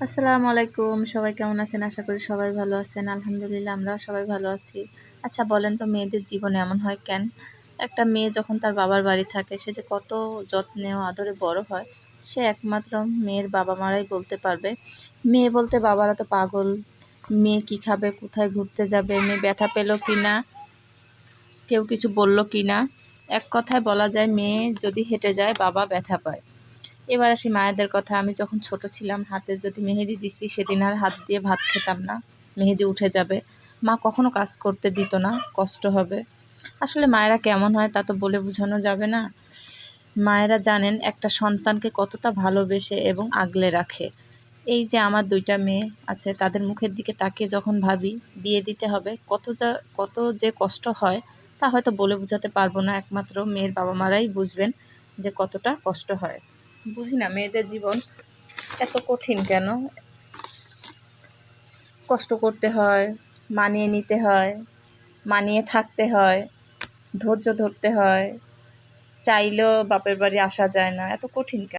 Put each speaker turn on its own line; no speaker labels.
আসসালামু আলাইকুম। সবাই কেমন আছেন? আশা করি সবাই ভালো আছেন। আলহামদুলিল্লাহ আমরাও সবাই ভালো আছি। আচ্ছা বলেন তো মেয়েদের জীবনে এমন হয় কেন? একটা মেয়ে যখন তার বাবার বাড়ি থাকে সে যে কত যত্নে ও আদরে বড় হয় সে একমাত্র মেয়ের বাবা-মারাই বলতে পারবে। মেয়ে বলতে বাবারা তো পাগল। মেয়ে কী খাবে, কোথায় ঘুরতে যাবে, মেয়ে ব্যথা পেল কিনা, কেউ কিছু বলল কিনা। এক কথায় বলা যায় মেয়ে যদি হেঁটে যায় বাবা ব্যথা পায়। এবার আসি মায়েদের কথা। আমি যখন ছোট ছিলাম হাতে যদি মেহেদি দিছি সেদিন আর হাত দিয়ে ভাত খেতাম না, মেহেদি উঠে যাবে। মা কখনো কাজ করতে দিত না, কষ্ট হবে। আসলে মায়েরা কেমন হয় তা তো বলে বোঝানো যাবে না। মায়েরা জানেন একটা সন্তানকে কতটা ভালোবেসে এবং আগলে রাখে। এই যে আমার ২টা মেয়ে আছে তাদের মুখের দিকে তাকিয়ে যখন ভাবি বিয়ে দিতে হবে কত যে কষ্ট হয় তা হয়তো বলে বোঝাতে পারবো না। একমাত্র মেয়ের বাবা-মারাই বুঝবেন যে কতটা কষ্ট হয়। বুঝি না মেয়েদের জীবন এত কঠিন কেন? কষ্ট করতে হয়, মানিয়ে নিতে হয়, মানিয়ে থাকতে হয়, ধৈর্য ধরতে হয়, চাইলেও বাপের বাড়ি আসা যায় না। এত কঠিন কেন?